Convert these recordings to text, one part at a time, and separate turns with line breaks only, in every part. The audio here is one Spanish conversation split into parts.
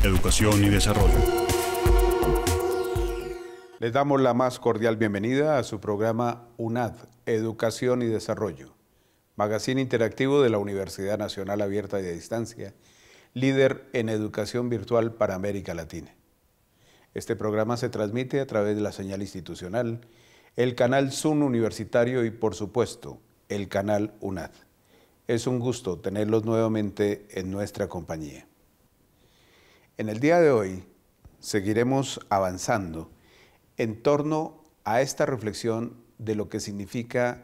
Educación y desarrollo.
Les damos la más cordial bienvenida a su programa UNAD, Educación y Desarrollo, magazine interactivo de la Universidad Nacional Abierta y a Distancia, líder en educación virtual para América Latina. Este programa se transmite a través de la señal institucional, el canal Zoom Universitario y, por supuesto, el canal UNAD. Es un gusto tenerlos nuevamente en nuestra compañía. En el día de hoy seguiremos avanzando en torno a esta reflexión de lo que significa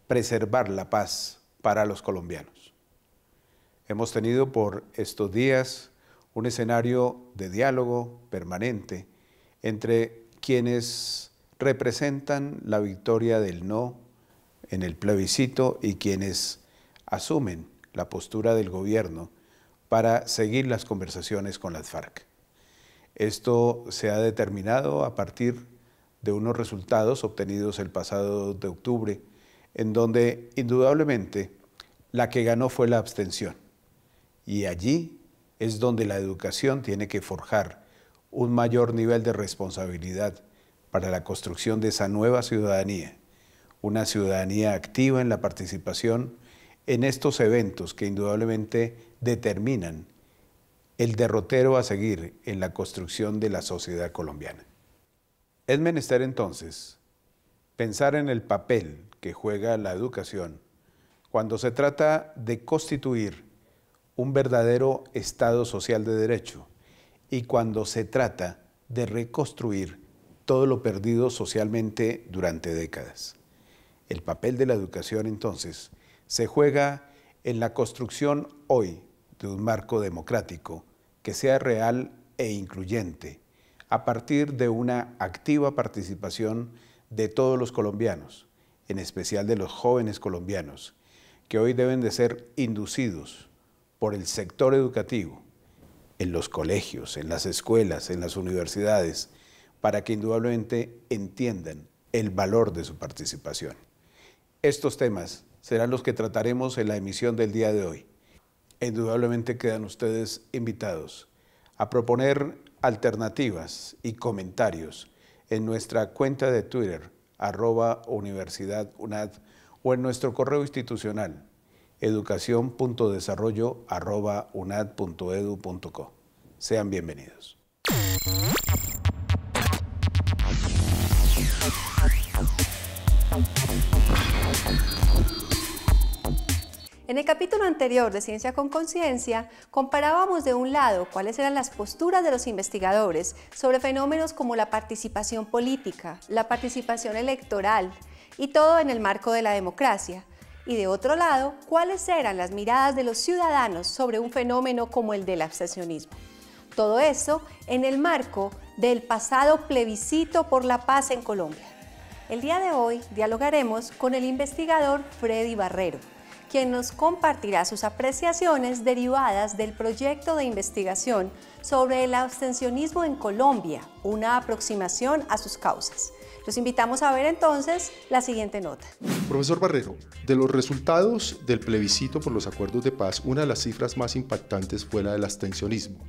preservar la paz para los colombianos. Hemos tenido por estos días un escenario de diálogo permanente entre quienes representan la victoria del no en el plebiscito y quienes asumen la postura del gobierno para seguir las conversaciones con las FARC. Esto se ha determinado a partir de unos resultados obtenidos el pasado 2 de octubre, en donde indudablemente la que ganó fue la abstención. Y allí es donde la educación tiene que forjar un mayor nivel de responsabilidad para la construcción de esa nueva ciudadanía, una ciudadanía activa en la participación en estos eventos que indudablemente determinan el derrotero a seguir en la construcción de la sociedad colombiana. Es menester entonces pensar en el papel que juega la educación cuando se trata de constituir un verdadero Estado social de derecho y cuando se trata de reconstruir todo lo perdido socialmente durante décadas. El papel de la educación entonces se juega en la construcción hoy de un marco democrático que sea real e incluyente, a partir de una activa participación de todos los colombianos, en especial de los jóvenes colombianos, que hoy deben de ser inducidos por el sector educativo, en los colegios, en las escuelas, en las universidades, para que indudablemente entiendan el valor de su participación. Estos temas serán los que trataremos en la emisión del día de hoy. Indudablemente quedan ustedes invitados a proponer alternativas y comentarios en nuestra cuenta de Twitter, @universidadunad, o en nuestro correo institucional, educacion.desarrollo@unad.edu.co. Sean bienvenidos.
En el capítulo anterior de Ciencia con Conciencia, comparábamos de un lado cuáles eran las posturas de los investigadores sobre fenómenos como la participación política, la participación electoral y todo en el marco de la democracia, y de otro lado, cuáles eran las miradas de los ciudadanos sobre un fenómeno como el del abstencionismo. Todo eso en el marco del pasado plebiscito por la paz en Colombia. El día de hoy dialogaremos con el investigador Freddy Barrero, quien nos compartirá sus apreciaciones derivadas del proyecto de investigación sobre el abstencionismo en Colombia, una aproximación a sus causas. Los invitamos a ver entonces la siguiente nota.
Profesor Barrero, de los resultados del plebiscito por los acuerdos de paz, una de las cifras más impactantes fue la del abstencionismo.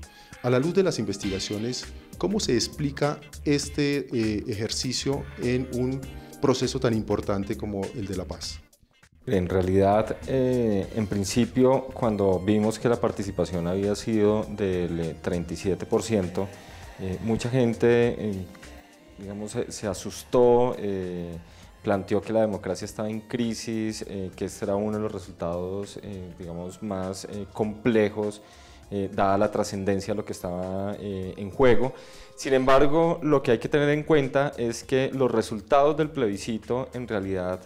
A la luz de las investigaciones, ¿cómo se explica este ejercicio en un proceso tan importante como el de la paz?
En realidad, en principio, cuando vimos que la participación había sido del 37%, mucha gente, digamos, se asustó, planteó que la democracia estaba en crisis, que este era uno de los resultados, digamos, más complejos, dada la trascendencia de lo que estaba en juego. Sin embargo, lo que hay que tener en cuenta es que los resultados del plebiscito, en realidad,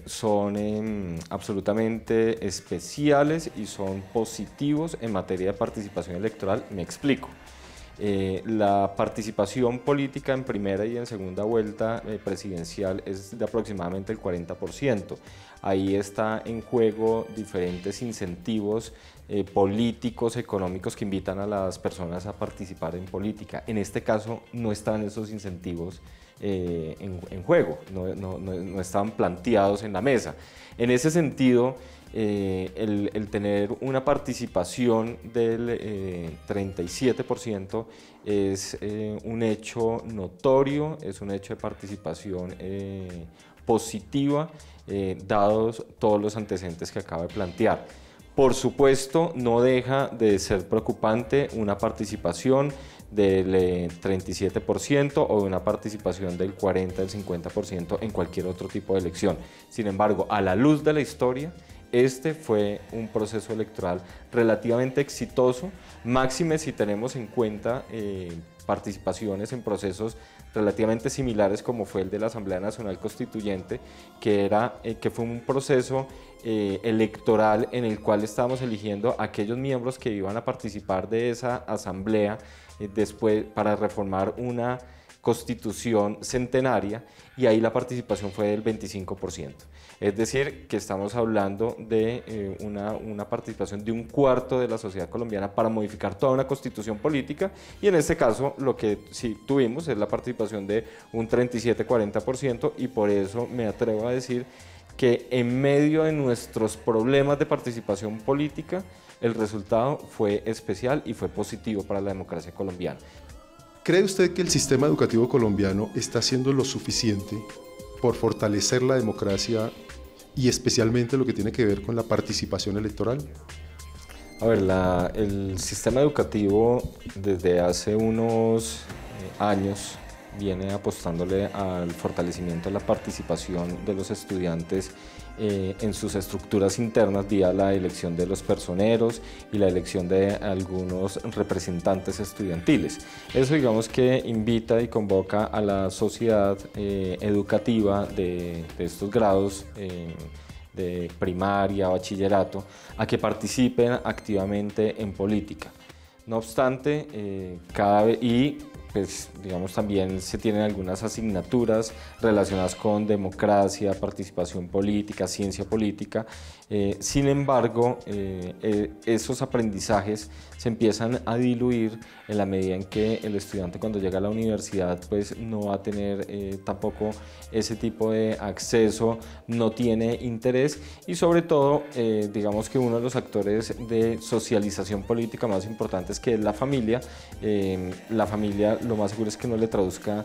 son absolutamente especiales y son positivos en materia de participación electoral. Me explico. La participación política en primera y en segunda vuelta presidencial es de aproximadamente el 40%. Ahí está en juego diferentes incentivos políticos, económicos que invitan a las personas a participar en política. En este caso no están esos incentivos en juego, no estaban planteados en la mesa. En ese sentido, el tener una participación del 37% es un hecho notorio, es un hecho de participación positiva, dados todos los antecedentes que acabo de plantear. Por supuesto, no deja de ser preocupante una participación del 37% o una participación del 40, del 50% en cualquier otro tipo de elección. Sin embargo, a la luz de la historia, este fue un proceso electoral relativamente exitoso, máxime si tenemos en cuenta participaciones en procesos relativamente similares como fue el de la Asamblea Nacional Constituyente, que fue un proceso electoral en el cual estábamos eligiendo a aquellos miembros que iban a participar de esa asamblea después para reformar una constitución centenaria, y ahí la participación fue del 25%. Es decir, que estamos hablando de una participación de un cuarto de la sociedad colombiana para modificar toda una constitución política, y en este caso lo que sí tuvimos es la participación de un 37-40%, y por eso me atrevo a decir que en medio de nuestros problemas de participación política, el resultado fue especial y fue positivo para la democracia colombiana.
¿Cree usted que el sistema educativo colombiano está haciendo lo suficiente por fortalecer la democracia y especialmente lo que tiene que ver con la participación electoral?
A ver, el sistema educativo desde hace unos años viene apostándole al fortalecimiento de la participación de los estudiantes en sus estructuras internas vía la elección de los personeros y la elección de algunos representantes estudiantiles. Eso, digamos, que invita y convoca a la sociedad educativa de estos grados de primaria, bachillerato, a que participen activamente en política. No obstante, pues, digamos, también se tienen algunas asignaturas relacionadas con democracia, participación política, ciencia política. Sin embargo, esos aprendizajes se empiezan a diluir en la medida en que el estudiante, cuando llega a la universidad, pues no va a tener tampoco ese tipo de acceso, no tiene interés, y sobre todo, digamos que uno de los actores de socialización política más importantes, que es la familia, lo más seguro es que no le traduzca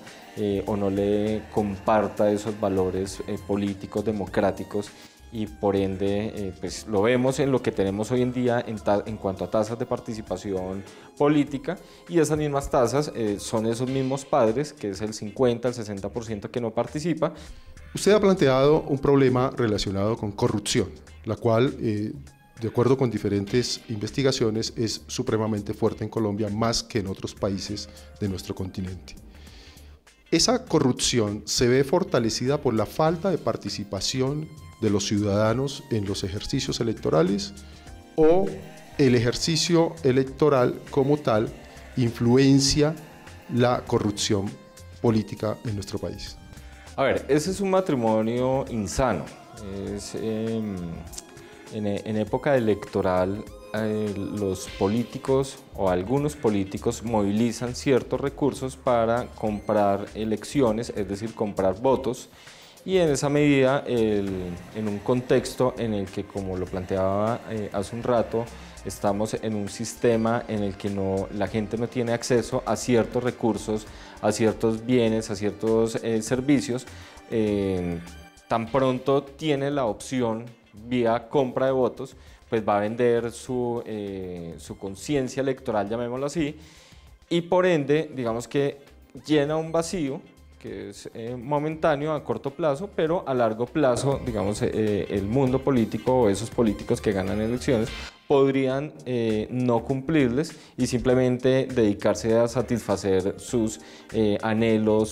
o no le comparta esos valores políticos democráticos, y por ende pues lo vemos en lo que tenemos hoy en día en cuanto a tasas de participación política, y esas mismas tasas son esos mismos padres, que es el 50, el 60% que no participa.
Usted ha planteado un problema relacionado con corrupción, la cual, de acuerdo con diferentes investigaciones, es supremamente fuerte en Colombia, más que en otros países de nuestro continente. Esa corrupción se ve fortalecida por la falta de participación de los ciudadanos en los ejercicios electorales, o el ejercicio electoral como tal influencia la corrupción política en nuestro país.
A ver, ese es un matrimonio insano. En época electoral, los políticos o algunos políticos movilizan ciertos recursos para comprar elecciones, es decir, comprar votos, y en esa medida, en un contexto en el que, como lo planteaba hace un rato, estamos en un sistema en el que la gente no tiene acceso a ciertos recursos, a ciertos bienes, a ciertos servicios, tan pronto tiene la opción vía compra de votos, pues va a vender su conciencia electoral, llamémoslo así, y por ende, digamos que llena un vacío que es momentáneo a corto plazo, pero a largo plazo, digamos, el mundo político o esos políticos que ganan elecciones podrían no cumplirles y simplemente dedicarse a satisfacer sus anhelos,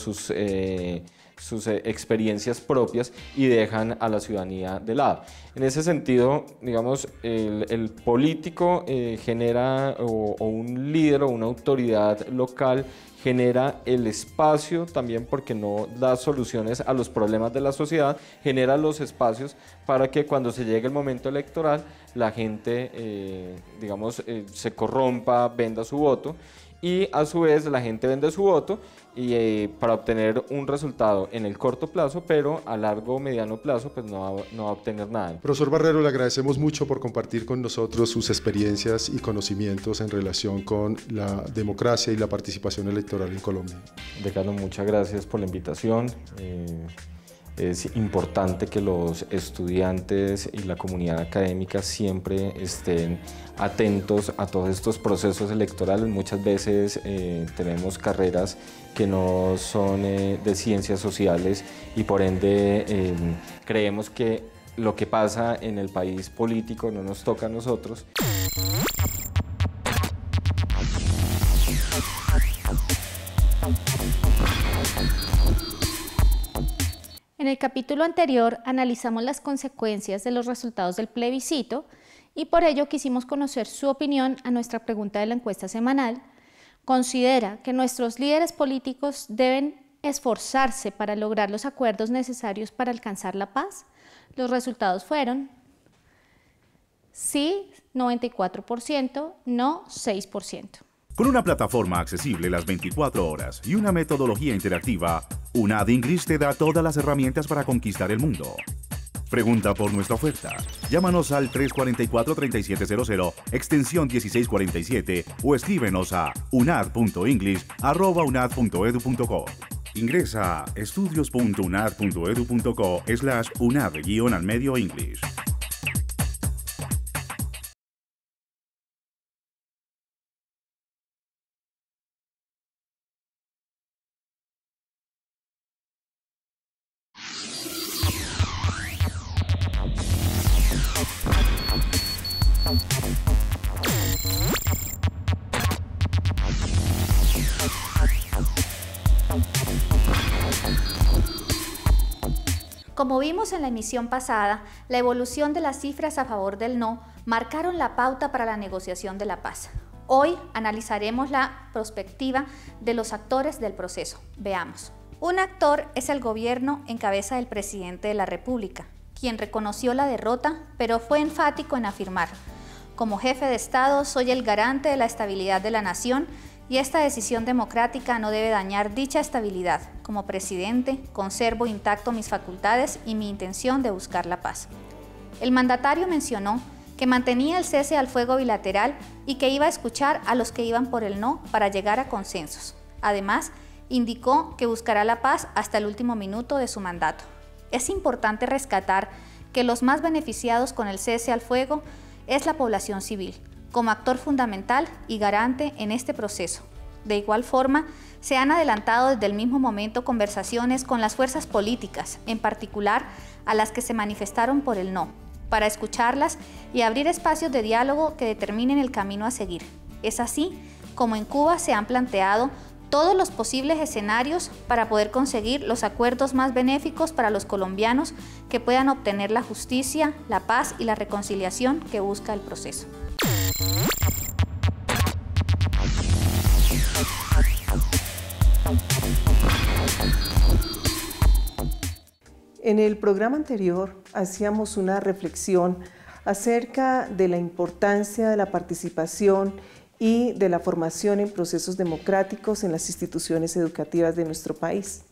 sus experiencias propias, y dejan a la ciudadanía de lado. En ese sentido, digamos, el político genera, o un líder o una autoridad local genera el espacio también, porque no da soluciones a los problemas de la sociedad, genera los espacios para que cuando se llegue el momento electoral la gente, digamos, se corrompa, venda su voto, y a su vez la gente vende su voto y para obtener un resultado en el corto plazo, pero a largo o mediano plazo pues no va a obtener nada.
Profesor Barrero, le agradecemos mucho por compartir con nosotros sus experiencias y conocimientos en relación con la democracia y la participación electoral en Colombia.
Decano, muchas gracias por la invitación. Es importante que los estudiantes y la comunidad académica siempre estén atentos a todos estos procesos electorales. Muchas veces tenemos carreras que no son de ciencias sociales y por ende creemos que lo que pasa en el país político no nos toca a nosotros.
En el capítulo anterior analizamos las consecuencias de los resultados del plebiscito y por ello quisimos conocer su opinión a nuestra pregunta de la encuesta semanal. ¿Considera que nuestros líderes políticos deben esforzarse para lograr los acuerdos necesarios para alcanzar la paz? Los resultados fueron sí, 94%, no, 6%.
Con una plataforma accesible las 24 horas y una metodología interactiva, UNAD English te da todas las herramientas para conquistar el mundo. Pregunta por nuestra oferta. Llámanos al 344-3700, extensión 1647 o escríbenos a unad.english@unad.edu.co. Ingresa a estudios.unad.edu.co/unad-al-medio English.
Como vimos en la emisión pasada, la evolución de las cifras a favor del no marcaron la pauta para la negociación de la paz. Hoy analizaremos la perspectiva de los actores del proceso. Veamos. Un actor es el gobierno en cabeza del presidente de la República, quien reconoció la derrota, pero fue enfático en afirmar: como jefe de Estado soy el garante de la estabilidad de la nación y esta decisión democrática no debe dañar dicha estabilidad. Como presidente, conservo intacto mis facultades y mi intención de buscar la paz. El mandatario mencionó que mantenía el cese al fuego bilateral y que iba a escuchar a los que iban por el no para llegar a consensos. Además, indicó que buscará la paz hasta el último minuto de su mandato. Es importante rescatar que los más beneficiados con el cese al fuego es la población civil, como actor fundamental y garante en este proceso. De igual forma, se han adelantado desde el mismo momento conversaciones con las fuerzas políticas, en particular a las que se manifestaron por el no, para escucharlas y abrir espacios de diálogo que determinen el camino a seguir. Es así como en Cuba se han planteado todos los posibles escenarios para poder conseguir los acuerdos más benéficos para los colombianos que puedan obtener la justicia, la paz y la reconciliación que busca el proceso.
En el programa anterior hacíamos una reflexión acerca de la importancia de la participación y de la formación en procesos democráticos en las instituciones educativas de nuestro país.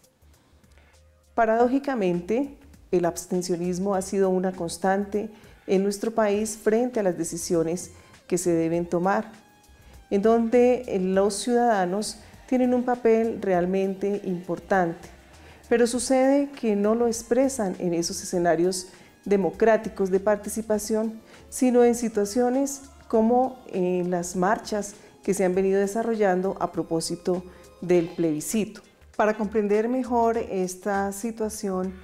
Paradójicamente, el abstencionismo ha sido una constante en nuestro país frente a las decisiones que se deben tomar, en donde los ciudadanos tienen un papel realmente importante, pero sucede que no lo expresan en esos escenarios democráticos de participación, sino en situaciones como en las marchas que se han venido desarrollando a propósito del plebiscito. Para comprender mejor esta situación,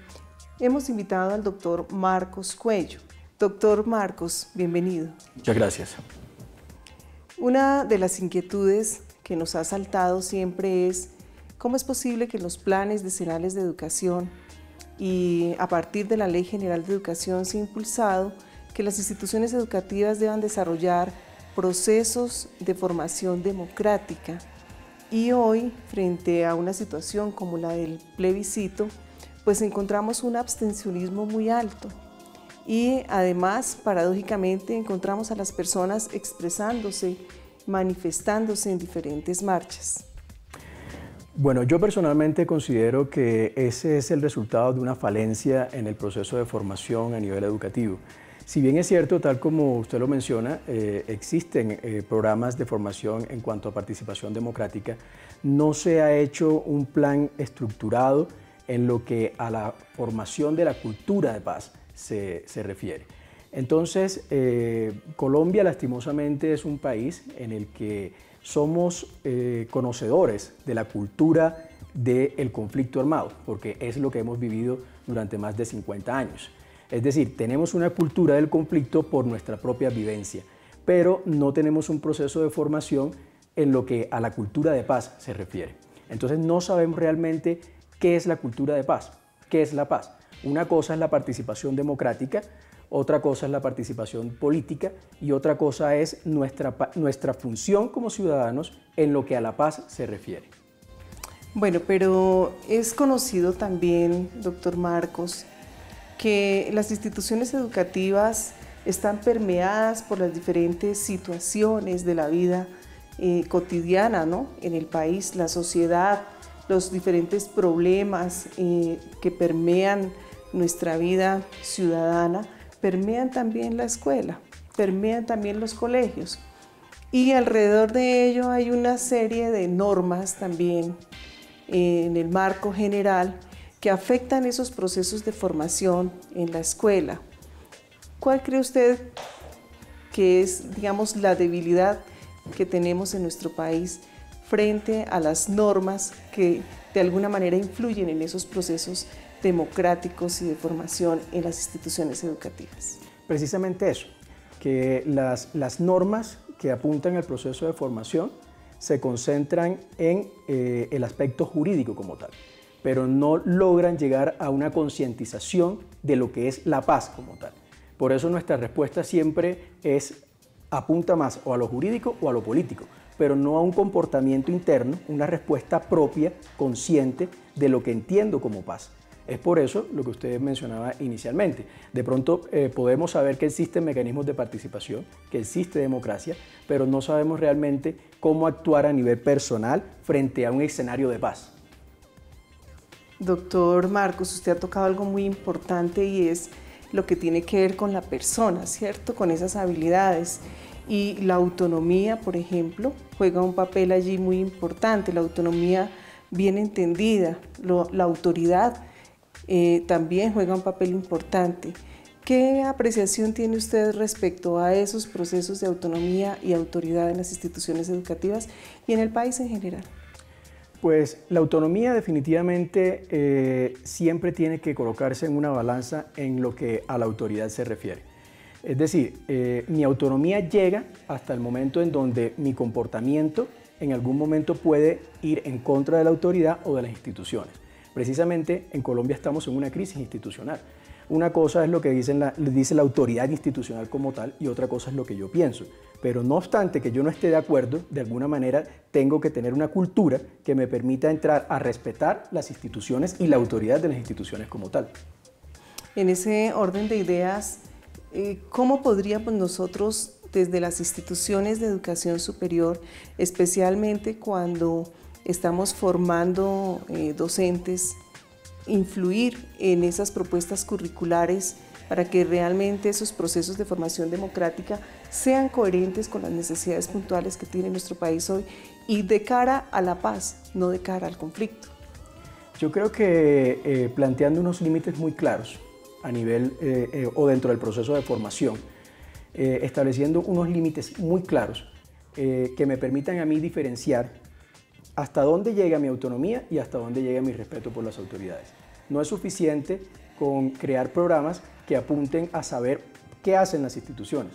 hemos invitado al doctor Marcos Cuello. Doctor Marcos, bienvenido.
Muchas gracias.
Una de las inquietudes que nos ha saltado siempre es cómo es posible que en los planes decenales de educación y a partir de la Ley General de Educación se ha impulsado que las instituciones educativas deban desarrollar procesos de formación democrática. Y hoy, frente a una situación como la del plebiscito, pues encontramos un abstencionismo muy alto. Y además, paradójicamente, encontramos a las personas expresándose manifestándose en diferentes marchas?
Bueno, yo personalmente considero que ese es el resultado de una falencia en el proceso de formación a nivel educativo. Si bien es cierto, tal como usted lo menciona, existen programas de formación en cuanto a participación democrática, no se ha hecho un plan estructurado en lo que a la formación de la cultura de paz se refiere. Entonces, Colombia lastimosamente es un país en el que somos conocedores de la cultura del conflicto armado, porque es lo que hemos vivido durante más de 50 años. Es decir, tenemos una cultura del conflicto por nuestra propia vivencia, pero no tenemos un proceso de formación en lo que a la cultura de paz se refiere. Entonces no sabemos realmente qué es la cultura de paz, qué es la paz. Una cosa es la participación democrática, otra cosa es la participación política y otra cosa es nuestra función como ciudadanos en lo que a la paz se refiere.
Bueno, pero es conocido también, doctor Marcos, que las instituciones educativas están permeadas por las diferentes situaciones de la vida cotidiana, ¿no? En el país, la sociedad, los diferentes problemas que permean nuestra vida ciudadana, permean también la escuela, permean también los colegios. Y alrededor de ello hay una serie de normas también en el marco general que afectan esos procesos de formación en la escuela. ¿Cuál cree usted que es, digamos, la debilidad que tenemos en nuestro país frente a las normas que de alguna manera influyen en esos procesos democráticos y de formación en las instituciones educativas?
Precisamente eso, que las normas que apuntan al proceso de formación se concentran en el aspecto jurídico como tal, pero no logran llegar a una concientización de lo que es la paz como tal. Por eso nuestra respuesta siempre apunta más o a lo jurídico o a lo político, pero no a un comportamiento interno, una respuesta propia, consciente de lo que entiendo como paz. Es por eso lo que usted mencionaba inicialmente. De pronto podemos saber que existen mecanismos de participación, que existe democracia, pero no sabemos realmente cómo actuar a nivel personal frente a un escenario de paz.
Doctor Marcos, usted ha tocado algo muy importante y es lo que tiene que ver con la persona, ¿cierto? Con esas habilidades. Y la autonomía, por ejemplo, juega un papel allí muy importante, la autonomía bien entendida, la autoridad también juega un papel importante. ¿Qué apreciación tiene usted respecto a esos procesos de autonomía y autoridad en las instituciones educativas y en el país en general?
Pues la autonomía definitivamente siempre tiene que colocarse en una balanza en lo que a la autoridad se refiere. Es decir, mi autonomía llega hasta el momento en donde mi comportamiento en algún momento puede ir en contra de la autoridad o de las instituciones. Precisamente en Colombia estamos en una crisis institucional. Una cosa es lo que dice la autoridad institucional como tal y otra cosa es lo que yo pienso. Pero no obstante que yo no esté de acuerdo, de alguna manera tengo que tener una cultura que me permita entrar a respetar las instituciones y la autoridad de las instituciones como tal.
En ese orden de ideas, ¿cómo podríamos nosotros desde las instituciones de educación superior, especialmente cuando estamos formando docentes, influir en esas propuestas curriculares para que realmente esos procesos de formación democrática sean coherentes con las necesidades puntuales que tiene nuestro país hoy y de cara a la paz, no de cara al conflicto?
Yo creo que planteando unos límites muy claros a nivel o dentro del proceso de formación, estableciendo unos límites muy claros que me permitan a mí diferenciar hasta dónde llega mi autonomía y hasta dónde llega mi respeto por las autoridades. No es suficiente con crear programas que apunten a saber qué hacen las instituciones.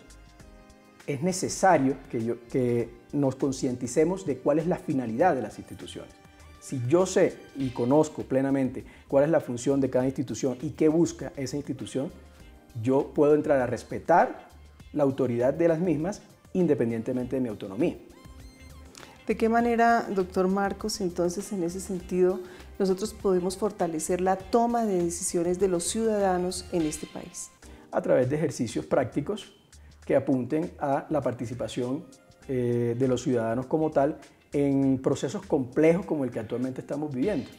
Es necesario que nos concienticemos de cuál es la finalidad de las instituciones. Si yo sé y conozco plenamente cuál es la función de cada institución y qué busca esa institución, yo puedo entrar a respetar la autoridad de las mismas independientemente de mi autonomía.
¿De qué manera, doctor Marcos, entonces en ese sentido nosotros podemos fortalecer la toma de decisiones de los ciudadanos en este país?
A través de ejercicios prácticos que apunten a la participación de los ciudadanos como tal en procesos complejos como el que actualmente estamos viviendo.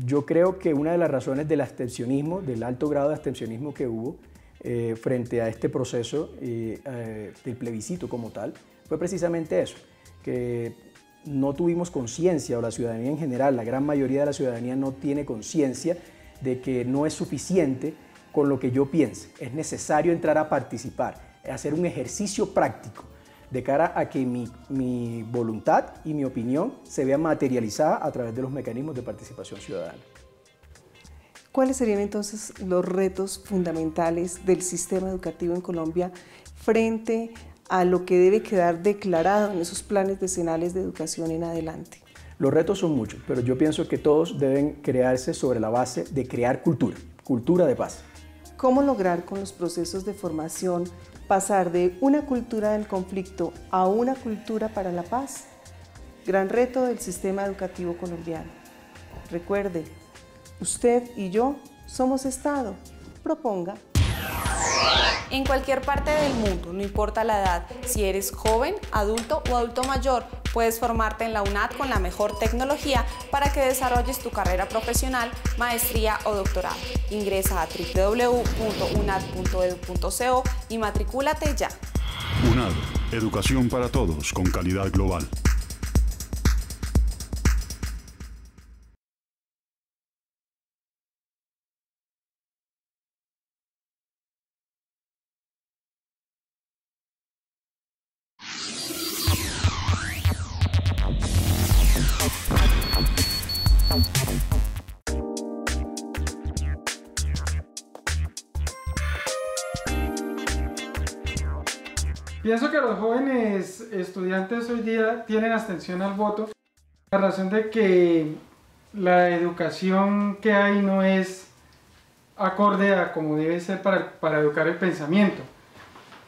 Yo creo que una de las razones del abstencionismo, del alto grado de abstencionismo que hubo frente a este proceso del plebiscito como tal, fue precisamente eso, que no tuvimos conciencia, o la ciudadanía en general, la gran mayoría de la ciudadanía no tiene conciencia de que no es suficiente con lo que yo piense. Es necesario entrar a participar, hacer un ejercicio práctico de cara a que mi voluntad y mi opinión se vean materializadas a través de los mecanismos de participación ciudadana.
¿Cuáles serían entonces los retos fundamentales del sistema educativo en Colombia frente a lo que debe quedar declarado en esos planes decenales de educación en adelante?
Los retos son muchos, pero yo pienso que todos deben crearse sobre la base de crear cultura de paz.
¿Cómo lograr con los procesos de formación pasar de una cultura del conflicto a una cultura para la paz? Gran reto del sistema educativo colombiano. Recuerde, usted y yo somos Estado. Proponga.
En cualquier parte del mundo, no importa la edad, si eres joven, adulto o adulto mayor, puedes formarte en la UNAD con la mejor tecnología para que desarrolles tu carrera profesional, maestría o doctorado. Ingresa a www.unad.edu.co y matricúlate ya.
UNAD, educación para todos con calidad global.
Pienso que los jóvenes estudiantes hoy día tienen abstención al voto, la razón de que la educación que hay no es acorde a como debe ser para educar el pensamiento.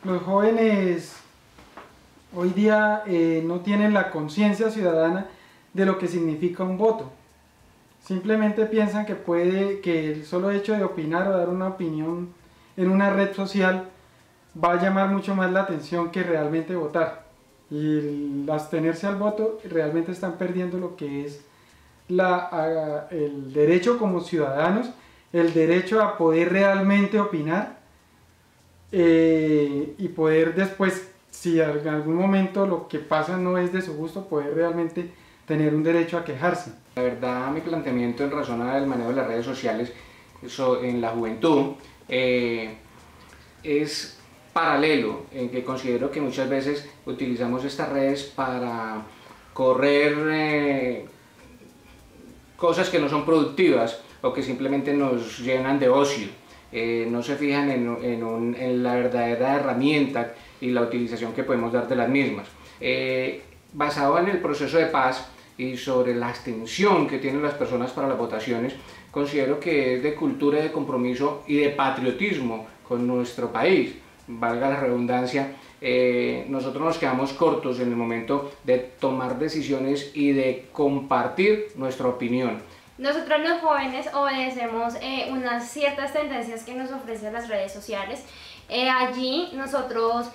Los jóvenes hoy día no tienen la conciencia ciudadana de lo que significa un voto. Simplemente piensan que el solo hecho de opinar o dar una opinión en una red social va a llamar mucho más la atención que realmente votar. Y el abstenerse al voto realmente están perdiendo lo que es el derecho como ciudadanos, el derecho a poder realmente opinar y poder después, si en algún momento lo que pasa no es de su gusto, poder realmente tener un derecho a quejarse.
La verdad, mi planteamiento en razón al manejo de las redes sociales en la juventud es paralelo, en que considero que muchas veces utilizamos estas redes para correr cosas que no son productivas o que simplemente nos llenan de ocio. No se fijan en la verdadera herramienta y la utilización que podemos dar de las mismas. Basado en el proceso de paz y sobre la abstención que tienen las personas para las votaciones, considero que es de cultura, de compromiso y de patriotismo con nuestro país. Valga la redundancia, nosotros nos quedamos cortos en el momento de tomar decisiones y de compartir nuestra opinión.
Nosotros los jóvenes obedecemos unas ciertas tendencias que nos ofrecen las redes sociales. Allí nosotros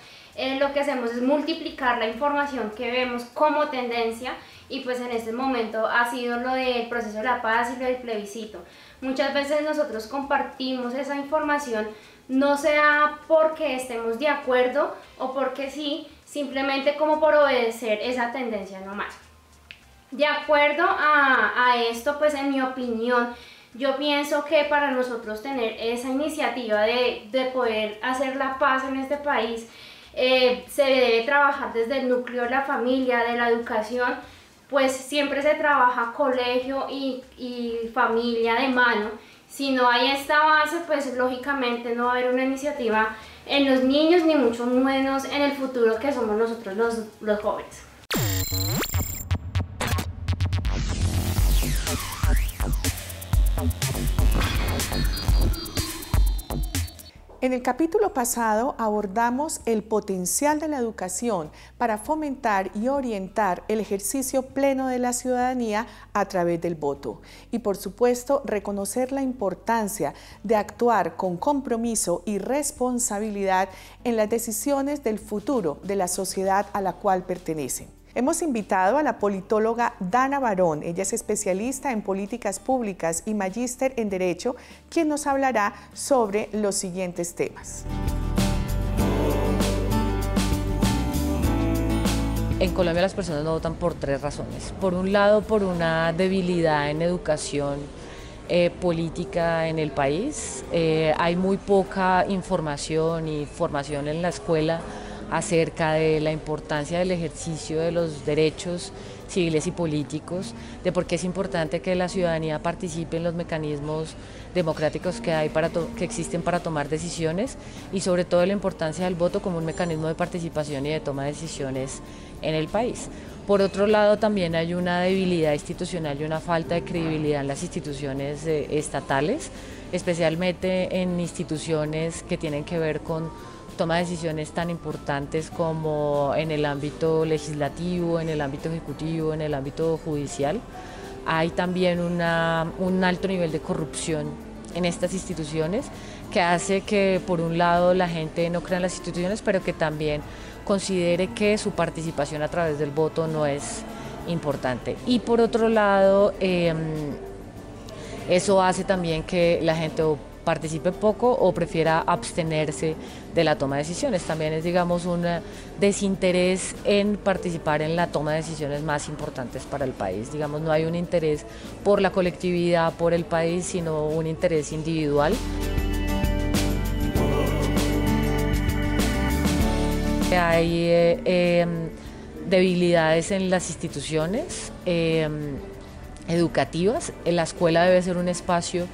lo que hacemos es multiplicar la información que vemos como tendencia, y pues en este momento ha sido lo del proceso de la paz y lo del plebiscito. Muchas veces nosotros compartimos esa información, no sea porque estemos de acuerdo o porque sí, simplemente como por obedecer esa tendencia nomás. De acuerdo a esto, pues en mi opinión, yo pienso que para nosotros tener esa iniciativa de poder hacer la paz en este país, se debe trabajar desde el núcleo de la familia, de la educación, pues siempre se trabaja colegio y familia de mano. Si no hay esta base, pues lógicamente no va a haber una iniciativa en los niños, ni mucho menos en el futuro que somos nosotros los jóvenes.
En el capítulo pasado abordamos el potencial de la educación para fomentar y orientar el ejercicio pleno de la ciudadanía a través del voto. Y por supuesto, reconocer la importancia de actuar con compromiso y responsabilidad en las decisiones del futuro de la sociedad a la cual pertenecen. Hemos invitado a la politóloga Dana Barón. Ella es especialista en políticas públicas y magíster en Derecho, quien nos hablará sobre los siguientes temas.
En Colombia las personas no votan por 3 razones. Por un lado, por una debilidad en educación política en el país. Hay muy poca información y formación en la escuela acerca de la importancia del ejercicio de los derechos civiles y políticos, de por qué es importante que la ciudadanía participe en los mecanismos democráticos que existen para tomar decisiones y sobre todo de la importancia del voto como un mecanismo de participación y de toma de decisiones en el país. Por otro lado, también hay una debilidad institucional y una falta de credibilidad en las instituciones estatales, especialmente en instituciones que tienen que ver con toma de decisiones tan importantes como en el ámbito legislativo, en el ámbito ejecutivo, en el ámbito judicial. Hay también un alto nivel de corrupción en estas instituciones que hace que por un lado la gente no crea en las instituciones, pero que también considere que su participación a través del voto no es importante. Y por otro lado, eso hace también que la gente participe poco o prefiera abstenerse de la toma de decisiones. También es, digamos, un desinterés en participar en la toma de decisiones más importantes para el país. Digamos, no hay un interés por la colectividad, por el país, sino un interés individual. Hay debilidades en las instituciones educativas. La escuela debe ser un espacio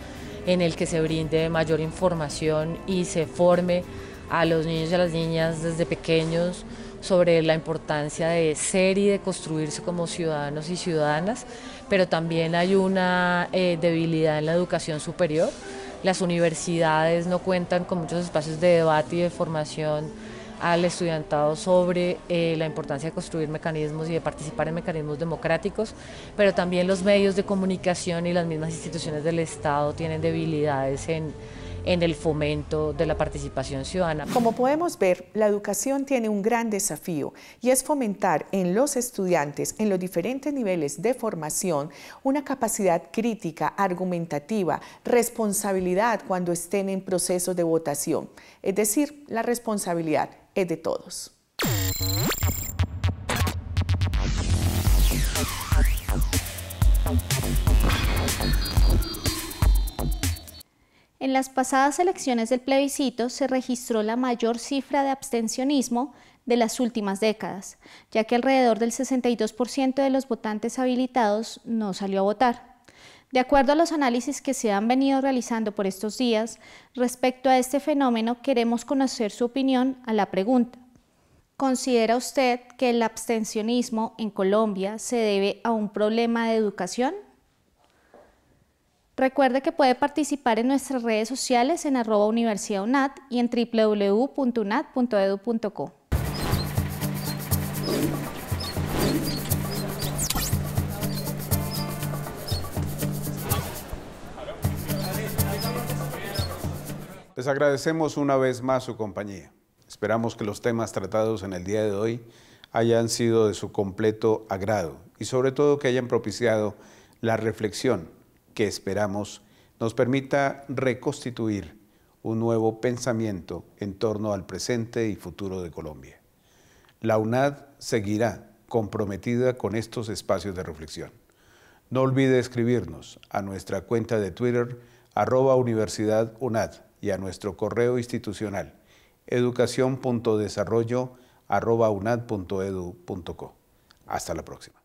en el que se brinde mayor información y se forme a los niños y a las niñas desde pequeños sobre la importancia de ser y de construirse como ciudadanos y ciudadanas, pero también hay una debilidad en la educación superior. Las universidades no cuentan con muchos espacios de debate y de formación al estudiantado sobre la importancia de construir mecanismos y de participar en mecanismos democráticos, pero también los medios de comunicación y las mismas instituciones del Estado tienen debilidades en el fomento de la participación ciudadana.
Como podemos ver, la educación tiene un gran desafío y es fomentar en los estudiantes, en los diferentes niveles de formación, una capacidad crítica, argumentativa, responsabilidad cuando estén en procesos de votación. Es decir, la responsabilidad es de todos.
En las pasadas elecciones del plebiscito se registró la mayor cifra de abstencionismo de las últimas décadas, ya que alrededor del 62% de los votantes habilitados no salió a votar. De acuerdo a los análisis que se han venido realizando por estos días, respecto a este fenómeno queremos conocer su opinión a la pregunta: ¿considera usted que el abstencionismo en Colombia se debe a un problema de educación? Recuerde que puede participar en nuestras redes sociales en @universidadunad y en www.unad.edu.co.
Les agradecemos una vez más su compañía. Esperamos que los temas tratados en el día de hoy hayan sido de su completo agrado y sobre todo que hayan propiciado la reflexión que esperamos nos permita reconstituir un nuevo pensamiento en torno al presente y futuro de Colombia. La UNAD seguirá comprometida con estos espacios de reflexión. No olvide escribirnos a nuestra cuenta de Twitter @universidadunad y a nuestro correo institucional educacion.desarrollo@unad.edu.co. Hasta la próxima.